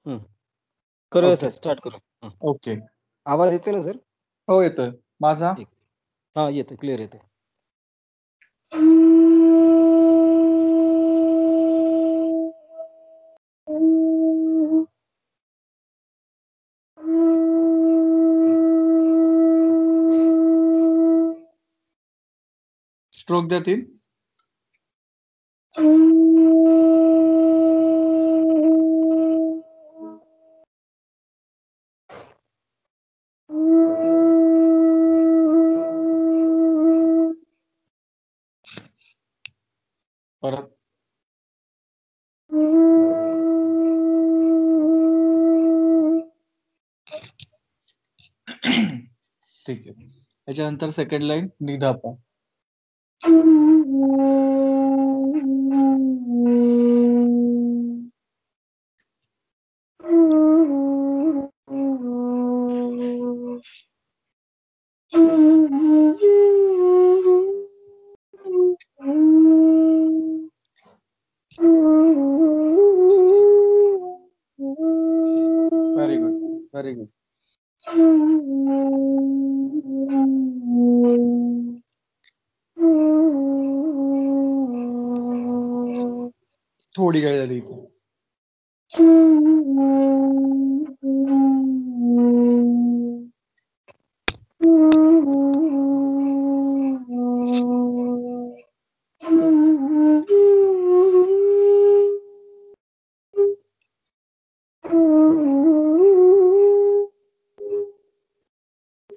हं. करूया okay. Sir, start करू. हं. ओके. आवाज येतोय ना सर? हो, येतोय. माझा? ठीक. हां, येतोय, क्लिअर येतोय. स्ट्रोक द्या 3. परत. ठीक आहे. याच्यानंतर सेकंड लाईन निधापा. Very good, very good. थोडी काय झाली इथे.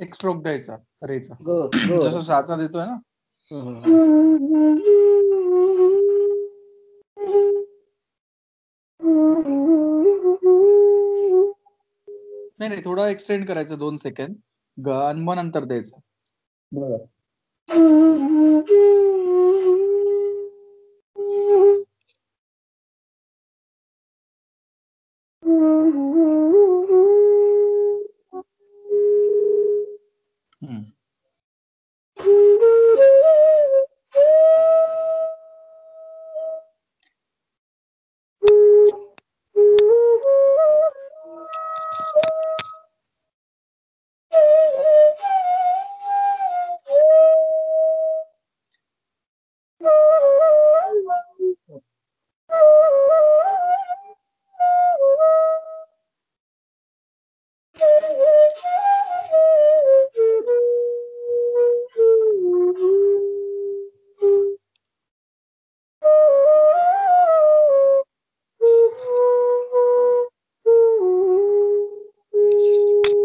एक स्ट्रोक द्यायचा रेचा, जसं साचा देतोय ना. नाही, थोडा एक्सटेंड करायचं 2 सेकंड ग आणि मग नंतर द्यायचं. बघा.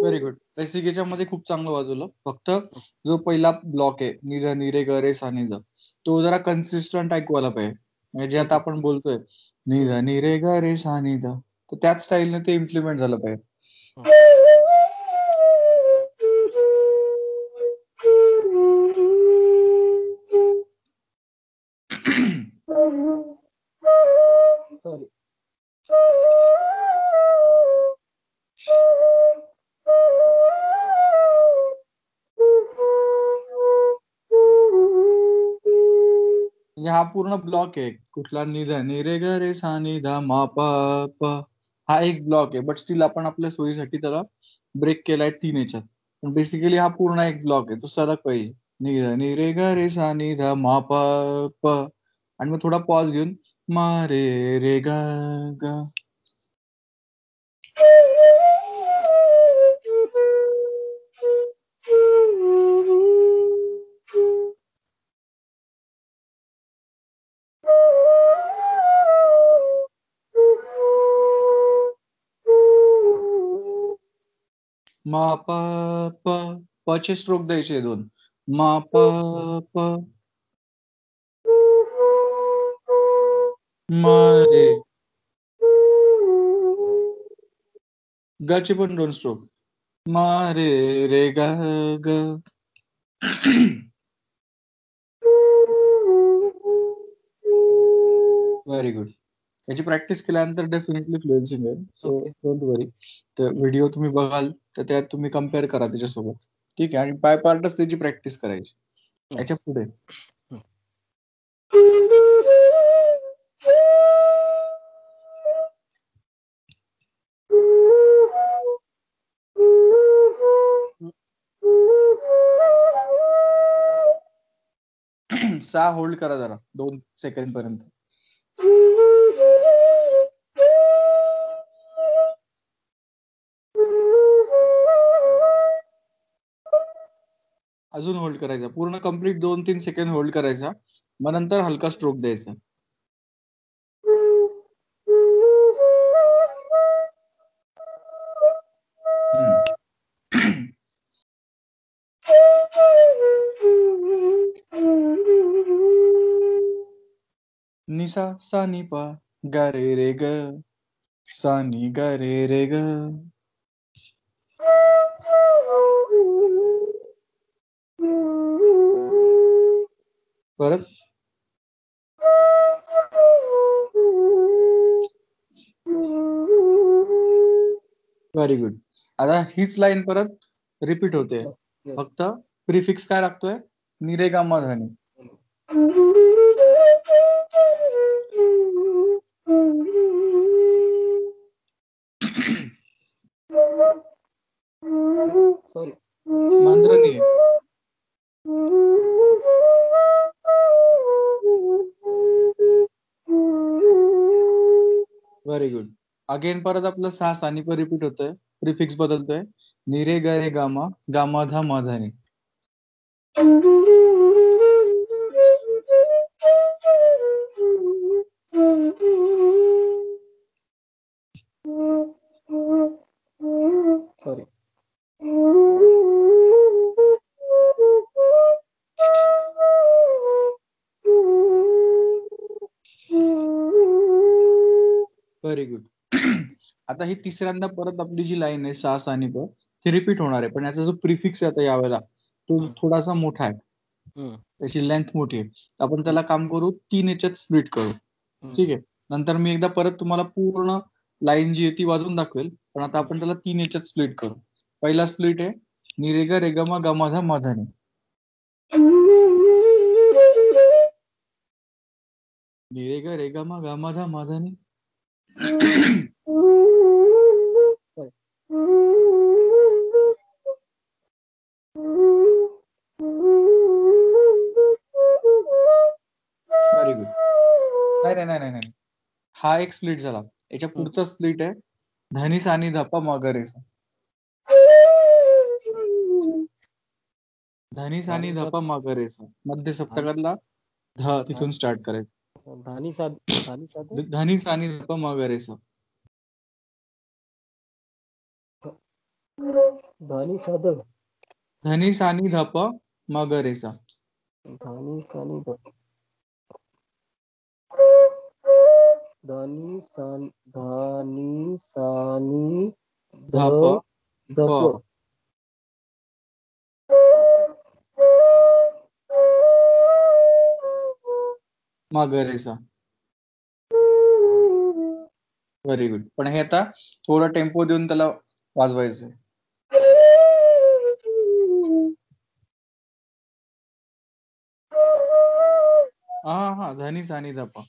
Very good. बेसिक याच्यामध्ये खूप चांगलं वाजवलं. फक्त जो पहिला ब्लॉक आहे नि ध नि रे ग रे सा नि ध, तो जरा कन्सिस्टंट ऐकवायला पाहिजे. म्हणजे जे आता आपण बोलतोय नि ध नि रे ग रे सा नि ध, तर त्याच स्टाईलने ते इम्प्लिमेंट झालं पाहिजे. सॉरी. म्हणजे हा पूर्ण ब्लॉक आहे. कुठला नि ध नि रे ग रे सा नि ध मा प प, हा एक ब्लॉक आहे. बट स्टील आपण आपल्या सोयीसाठी त्याला ब्रेक केलाय 3 याच्यात. पण बेसिकली हा पूर्ण एक ब्लॉक आहे. तो सरक पाहिजे. नि ध नि रे ग रे सा नि ध मा प प, आणि मग थोडा पॉज घेऊन मा रे रे ग ग. मा प प, प चे स्ट्रोक द्यायचे 2. मा प प, मा रे, ग चे पण 2 स्ट्रोक. मा रे रे ग ग. Very good. याची प्रॅक्टिस केल्यानंतर डेफिनेटली फ्लुएन्सी मिळेल. सो डोंट वरी. तर व्हिडिओ तुम्ही बघाल तर त्यात तुम्ही कम्पेअर करा त्याच्यासोबत. ठीक आहे. आणि बाय पार्टच त्याची प्रॅक्टिस करायची. याच्या पुढे सा होल्ड करा जरा 2 सेकंड पर्यंत. अजून होल्ड करायचा, पूर्ण कंप्लीट 2-3 सेकंड होल्ड करायचा, मग नंतर हलका स्ट्रोक द्यायचा. निसा सा नि पा गा रे रे ग सा नि गा रे रे ग. परत व्हेरी गुड. आता हीच लाईन परत रिपीट होते, फक्त प्रिफिक्स काय लागतोय, निरेगामा धनी. सॉरी. मांद्रनी आहे. Very good. अगेन परत आपलं सा सानी पर रिपीट होतंय, प्रिफिक्स बदलतोय, निरे ग रे गामा गामा धा मा धानी. सॉरी. Very good. आता ही तिसऱ्यांदा परत आपली जी लाईन आहे सा सानी प ती रिपीट होणार आहे, पण याचा जो प्रिफिक्स आहे आता यावेळेला तो थोडासा मोठा आहे, त्याची लेंथ मोठी आहे. आपण त्याला काम करू 3 याच्यात स्प्लिट करू. ठीक आहे. नंतर मी एकदा परत तुम्हाला पूर्ण लाईन जी आहे ती वाजून दाखवेल, पण आता आपण त्याला 3 याच्यात स्प्लिट करू. पहिला स्प्लिट आहे निरेगा रेगमा गमाधा माधानी. निरेगा रेगमा गमाधा माधानी. Very good. नाही नाही नाही नाही, हा एक स्प्लिट झाला. याच्या पुढचा स्प्लिट आहे धनी सानी धपा मगरेसा. धनी सानी धपा मगरेसा, मध्य सप्तकातला ध तिथून स्टार्ट करायचं. धानी साध धनी सानी धपा मगरेसा. धानी साध धनी सानी धप मगरेसा. धानी सानी धप धानी सानी धानी सानी धप धप मगरेसा. Very good. पण हे आता थोडा टेम्पो देऊन त्याला वाजवायचं. हा धनी सानी धपा.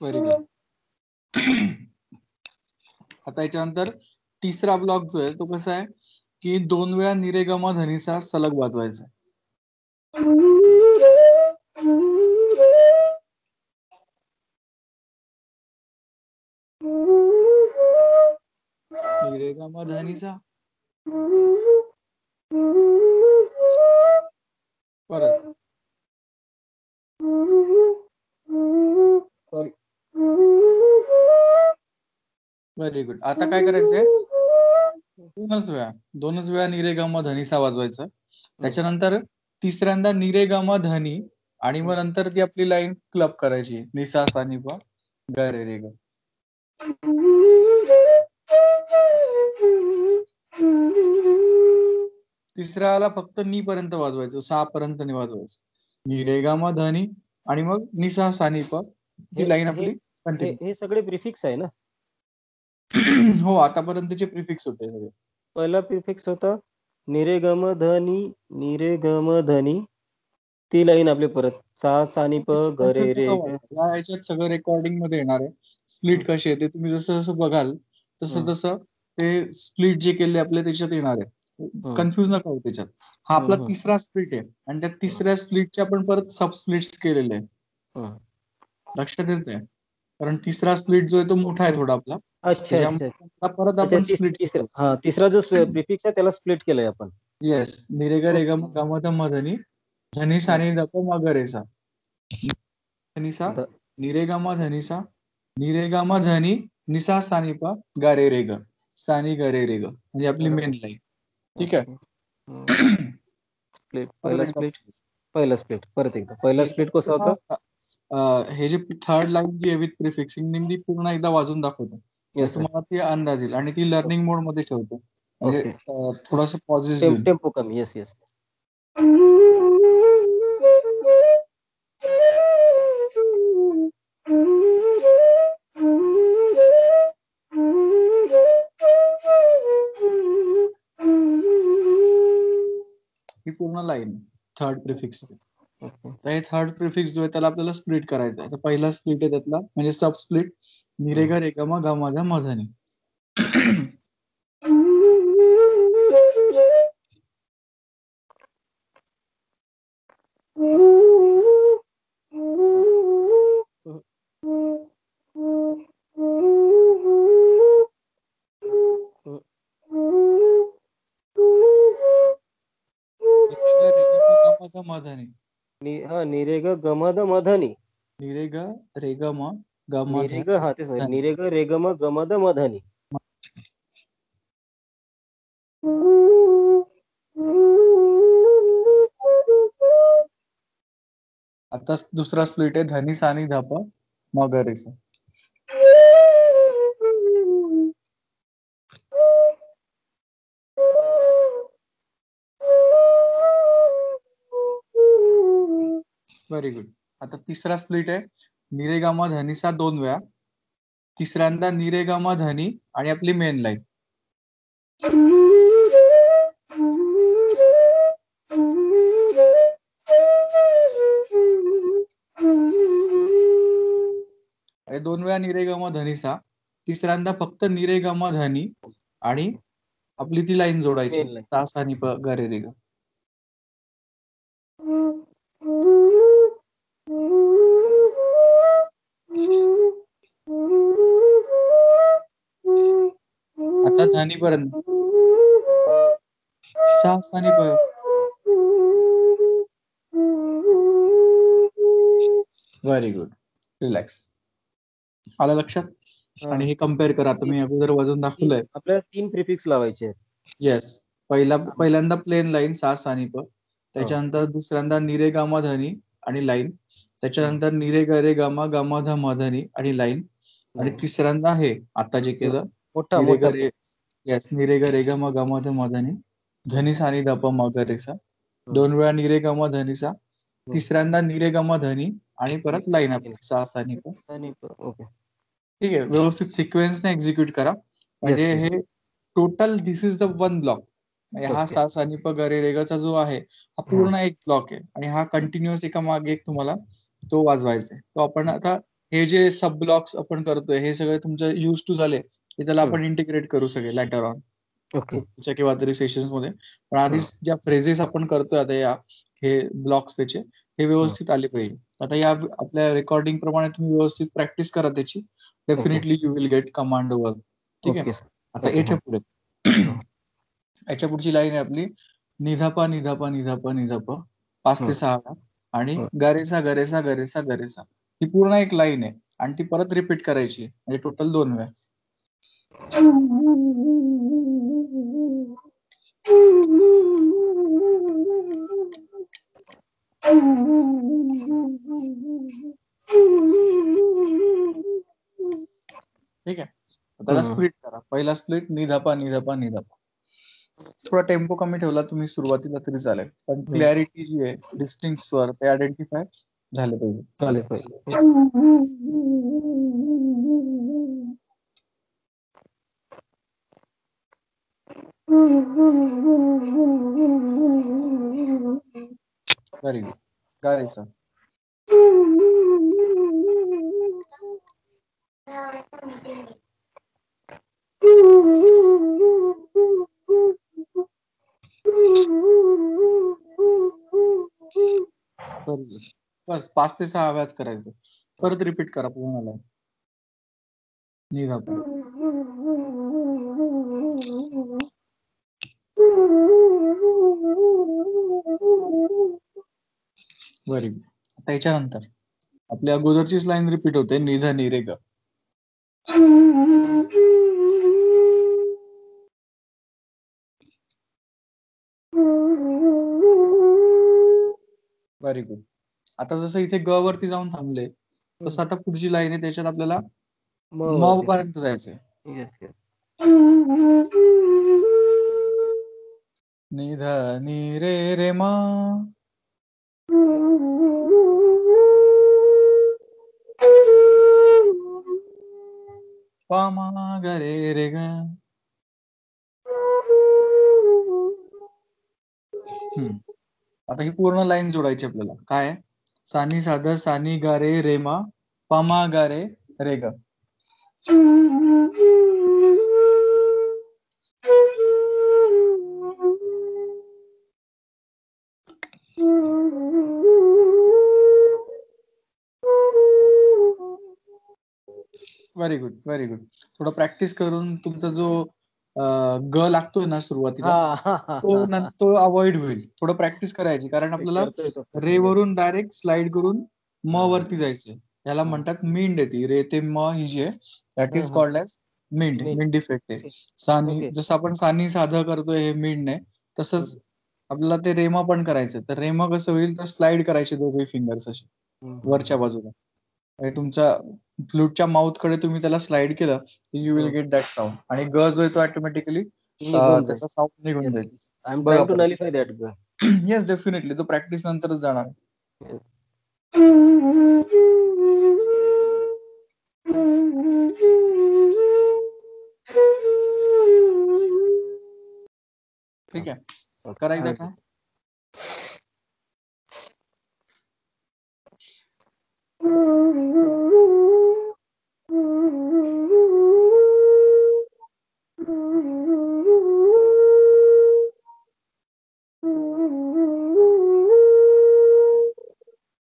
Very good. आता याच्यानंतर तिसरा ब्लॉक जो आहे तो कसा आहे की 2 वेळा निरेगमा धनीसा सलग वाजवायचा. निरेगमा धनीसा. परत सॉरी. Very good. आता काय करायचंय, दोनच वेळा निरेगमा धनीसा वाजवायचं. त्याच्यानंतर तिसऱ्यांदा निरेगमा धनी आणि मग नंतर ती आपली लाईन क्लब करायची निसा सा नि पा ग रे रे ग. तिसऱ्याला फक्त नी पर्यंत वाजवायचं, 6 पर्यंत नाही वाजवायचं. निरेगमा धनी आणि मग निसा सा नि पा जी लाईन आपली कंटिन्यू. हे सगळे प्रिफिक्स आहे ना? हो, आतापर्यंतचे प्रिफिक्स होते सगळे. पहिला प्रिफिक्स होता निरेगम धनी ती लाईन आपली परत सा सा नि प ग रे रे ग. या याच्यात सगळं रेकॉर्डिंग मध्ये येणार आहे. स्प्लिट कशी आहे ते तुम्ही जसं जसं बघाल तसं तसं ते स्प्लिट जे केले आपले त्याच्यात येणार आहे. कन्फ्युज नका होऊ त्याच्यात. हा आपला तिसरा स्प्लिट आहे आणि त्या तिसऱ्या स्प्लिटचे आपण परत सब स्प्लिट्स केलेले आहे. लक्षात येतंय? कारण तिसरा स्प्लिट जो आहे तो मोठा आहे थोडा आपला. अच्छा अच्छा परत आपण स्प्लिट तिसरा जो प्रिफिक्स आहे त्याला स्प्लिट केलंय आपण. येस. निरेगा रेगा गम ध म धनी धनी सा नि ध प म ग रे सा. धनिसा निरेगा म धनिसा निरेगा म धनी निसा सा नि प गा रे रे ग सा नि ग रे रे ग म्हणजे आपली मेन लाईन. ठीक आहे. पहिला स्प्लिट परत एकदा पहिला स्प्लिट कसा होता? हे जे थर्ड लाईन जी आहे विथ प्रिफिक्सिंग ती पूर्ण एकदा वाजून दाखवतो. तुम्हाला ती अंदाज येईल आणि ती लर्निंग मोड मध्ये ठेवतो. म्हणजे थोडासा पॉझेस घेऊन. टेम्पो कमी. Yes yes. ही पूर्ण लाईन थर्ड प्रिफिक्स. तर हे थर्ड प्रिफिक्स जो आहे त्याला आपल्याला स्प्लिट करायचं आहे. तर पहिला स्प्लिट आहे त्यातला म्हणजे सब स्प्लिट निरेगा रेगा म ग म ध म ध नि. निरेग गम ध म ध नि. निरेग रेग म ग म ध निरेग हा तेच निरेग रेग म गम ध म ध नि. आता दुसरा स्प्लिट आहे धनी सा नि ध प म ग रे सा. Very good. आता तिसरा स्प्लिट आहे निरेगा म धनी सा 2 वेळा. तिसऱ्यांदा निरेगा म धनी आणि आपली मेन लाईन. आणि 2 वेळा निरेगा म धनी सा. तिसऱ्यांदा फक्त निरेगा म धनी आणि आपली ती लाईन जोडायची सा सा नि प ग रे रे ग. आता धनी पर्यंत सा सा नि प. Very good. रिलॅक्स. आलं लक्षात? आणि हे कम्पेअर करा. आता मी अगोदर वाजून दाखवलंय. आपल्याला 3 प्रिफिक्स लावायचे आहेत. येस. पहिल्यांदा प्लेन लाईन सा सा नि प. त्याच्यानंतर दुसऱ्यांदा निरे गा म धनी आणि लाईन. त्याच्यानंतर निरे ग रे ग म ध म ध नि आणि लाईन. आणि तिसऱ्यांदा हे आता जे केलं निरे ग रे. येस. निरे ग रे ग म ध म ध नि धनी सा नि ध प म ग रे सा. 2 वेळा निरे ग म धनी सा. तिसऱ्यांदा निरे ग म धनी आणि परत लाईन आपली सा सा नि प. ठीक आहे. व्यवस्थित सिक्वेन्सने एक्झिक्यूट करा. म्हणजे हे total this is the one block. म्हणजे हा सा सा नि प ग रे रे ग चा जो आहे हा पूर्ण एक ब्लॉक आहे. आणि हा कंटिन्युअस एका मागे एक तुम्हाला तो वाजवायचा आहे. तो आपण आता हे जे सब ब्लॉक्स आपण करतोय हे सगळे तुमच्या युज टू झाले की त्याला आपण इंटिग्रेट करू सगळे लॅटर ऑन. पुढच्या किंवा तरी सेशन्स मध्ये. पण आधी ज्या फ्रेजेस आपण करतोय आता या हे ब्लॉक्स त्याचे हे व्यवस्थित आले पाहिजे. आता या आपल्या रेकॉर्डिंग प्रमाणे तुम्ही व्यवस्थित प्रॅक्टिस करा त्याची. Definitely you will get command over. ठीक आहे. आता याच्या पुढे याच्या पुढची लाईन आहे आपली निधापा निधापा निधापा निधाप 5 ते 6 वेळा आणि गरेसा गरेसा गरेसा गरेसा. ही पूर्ण एक लाईन आहे आणि ती परत रिपीट करायची आहे. म्हणजे टोटल 2 वेळा. ठीक आहे. त्याला स्प्लिट करा. पहिला स्प्लिट निधापा निधापा निधापा. थोडा टेम्पो कमी ठेवला तुम्ही सुरुवातीला तरी चालेल. पण क्लॅरिटी जी आहे डिस्टिंक्ट स्वर ते आयडेंटिफाय झाले पाहिजे. Very good. गा रे सा. बस 5 ते 6 व्याज करायचं. परत रिपीट करा पूर्ण लाईन. निघा पण. Very good. त्याच्यानंतर आपल्या अगोदरचीच लाईन रिपीट होते, निध नि रे ग. Very good. आता जसं इथे ग वरती जाऊन थांबले, तसं आता पुढची लाईन आहे, त्याच्यात आपल्याला म पर्यंत जायचंय. निध नि रे मा. पा मा ग रे ग. आता ही पूर्ण लाईन जोडायची आपल्याला. काय सानी साध सानी गा रे रे मा पा मा गा रे ग. Very good, very good. थोडं प्रॅक्टिस करून तुमचा जो ग लागतोय ना सुरुवातीला, तो अवॉइड होईल. थोडं प्रॅक्टिस करायची, कारण आपल्याला रे वरून डायरेक्ट स्लाइड करून म वरती जायचंय. याला म्हणतात मिंड आहे. ती रे ते म ही जी आहे, that is called as Bhind. Bhind effect आहे. सानी, जसं आपण सानी साधं करतोय हे मिंड आहे, तसंच आपल्याला ते रेमा पण करायचं. तर रेमा कसं होईल, तर स्लाइड करायचे दोघे फिंगर्स असे वरच्या बाजूला. आणि तुमच्या फ्लूटच्या माउथ कडे तुम्ही त्याला स्लाइड केलं, you will get that sound. आणि ग जो आहे तो ऑटोमॅटिकली त्याचा साऊंड निघून जाईल. I am trying to nullify that ग. Yes, definitely. तो प्रॅक्टिस नंतरच जाणार. ठीक आहे, करायचं का?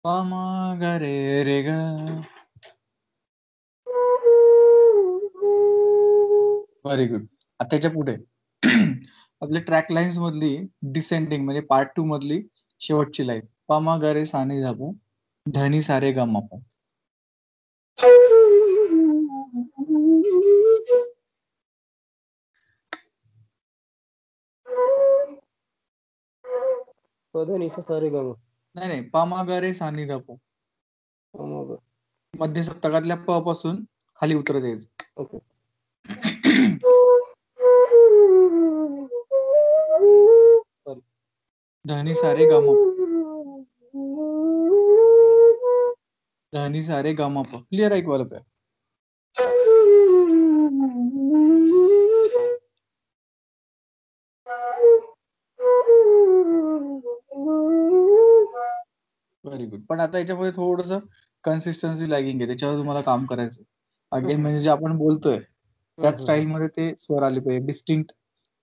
पा मा ग रे ग. Very good. आता त्याच्या पुढे आपल्या ट्रॅक लाईन्स मधली डिसेंडिंग म्हणजे पार्ट 2 मधली शेवटची लाईन. पा मा ग रे सा नी धा पा ध सा रे ग मा पा. नाही, पा मा ग रे सा नी धा पा. मध्य सप्तकातल्या प पासून खाली उतरत यायचं. धनी सारे ग मा पा. धनी सारे ग मा पा. क्लिअर आहे का? Very good. पण आता याच्यामध्ये थोडस कन्सिस्टन्सी लॅगिंग आहे, त्याच्यावर तुम्हाला काम करायचं. अगेन म्हणजे जे आपण बोलतोय त्याच स्टाईल मध्ये ते स्वर आले पाहिजे, डिस्टिंक्ट.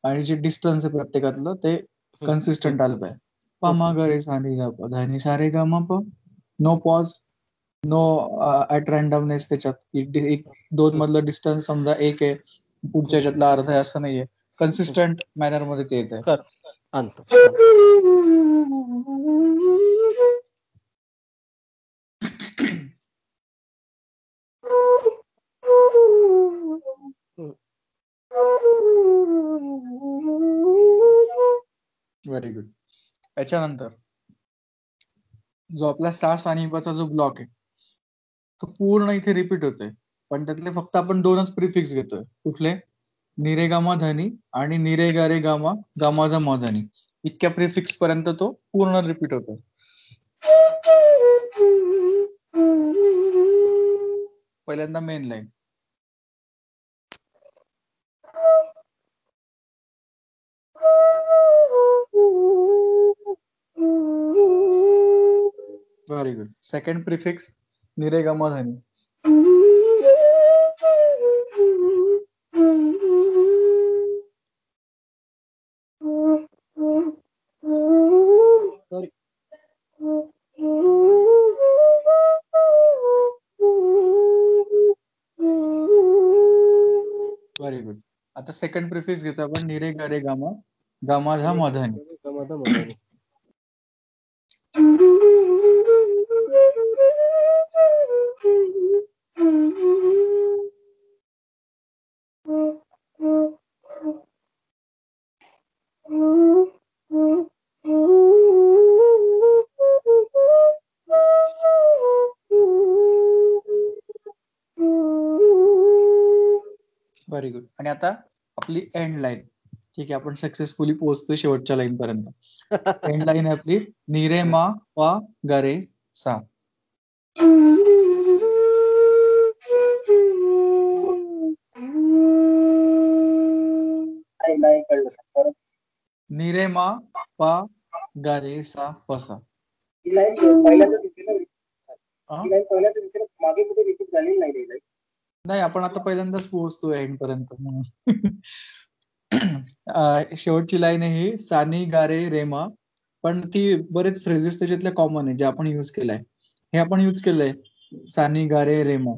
आणि जे डिस्टन्स आहे प्रत्येकातलं ते कन्सिस्टंट आलं पाहिजे. पा मा ग रे सा नी धा पा ध नि सा रे ग मा पा. No pause, no at randomness. त्याच्यात एक दोन मधलं डिस्टन्स समजा 1 आहे, पुढच्या याच्यातला अर्धा आहे, असं नाहीये. कन्सिस्टंट मॅनर मध्ये ते येत आहे. Very good. याच्यानंतर जो आपला सा सा नी पा चा जो ब्लॉक आहे, तो पूर्ण इथे रिपीट होतोय. पण त्यातले फक्त आपण 2च प्रिफिक्स घेतोय. कुठले? नि रे गा मा धा नी आणि नि रे गा रे गा मा गा मा धा मा धा नी. इतक्या प्रिफिक्स पर्यंत तो पूर्ण रिपीट होतो. पहिल्यांदा main line. Very good. Second prefix नि रे ग म ध नि. Sorry. Very good. आता सेकंड प्रिफिक्स घेतो आपण नि रे ग रे ग म ध म ध नि. गमाधा मधानी. Very good. आणि आता आपली एंड लाईन. ठीक आहे, आपण सक्सेसफुली पोहोचतोय शेवटच्या लाईन पर्यंत. एंड लाईन आहे आपली नि रे मा पा ग रे सा. नाही कळलं सर. नि रे मा पा ग रे सा पसा. ही लाईन पहिल्यांदा दिसली ना. हा? ही लाईन पहिल्यांदा दिसली, मागे कुठे रिपीट झालेली नाही ही लाईन. नाही, आपण आता पहिल्यांदाच पोहोचतोय एंड पर्यंत म्हणून. शेवटची लाईन आहे ही सानी गारे रेमा. पण ती बरेच फ्रेजेस त्याच्यातले कॉमन आहे जे आपण युज केलंय. हे आपण युज केलंय सानी गारे रेमा.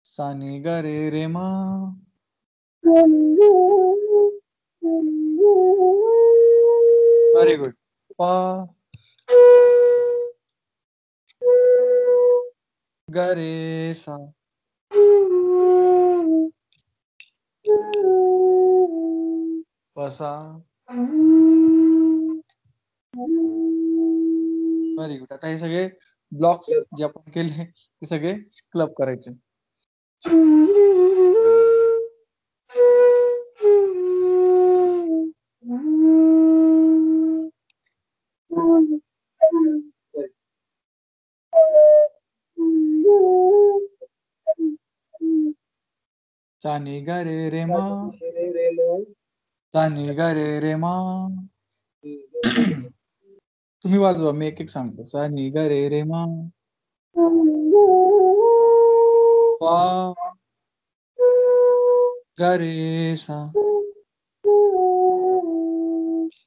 सानी गारे रेमा. Very good. पा ग रे सा. पसा. Very good. आता हे सगळे ब्लॉक्स जे आपण केले ते सगळे क्लब करायचे. सानी ग रे रे मा. सानी ग रे रे मा. तुम्ही वाजवा, मी एक एक सांगतो. सानी ग रे रे मा पा ग रे सा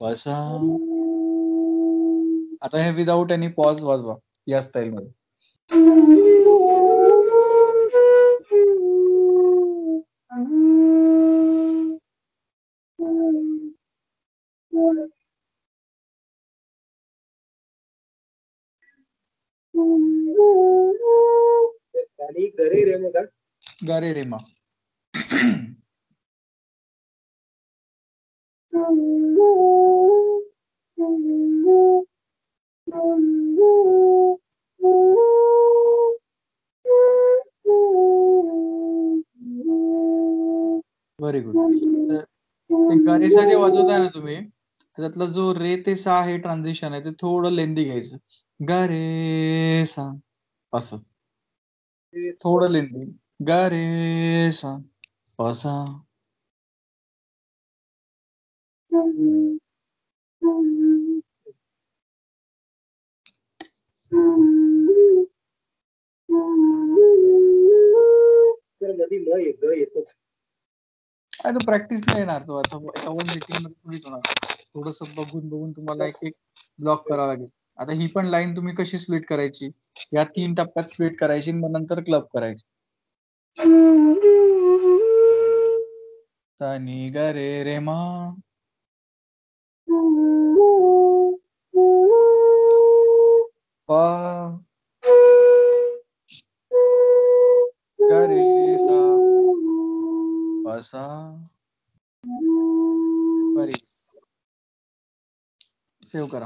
पसा. आता हे विदाऊट एनी पॉज वाजवा या स्टाईल मध्ये. गरे रे मग ग रे रे मा. Very good. गरेसा जे वाजवताय ना तुम्ही, त्यातला जो रे ते सा हे ट्रान्झिशन आहे ते थोडं लेंदी घ्यायचं. ग रे सा असं थोडं लेंदी. ग रे सा पसा. मध्ये ल येतो. तो प्रॅक्टिस नाही येणार. तो आता एका वन मीटिंग मध्ये थोडीच होणार. थोडस बघून बघून तुम्हाला एक एक ब्लॉक करावं लागेल. आता ही पण लाईन तुम्ही कशी स्प्लिट करायची, या 3 टप्प्यात स्प्लिट करायची, मग नंतर क्लब करायची. सानी ग रे रे मा पा ग रे सा पसा. सेव्ह करा.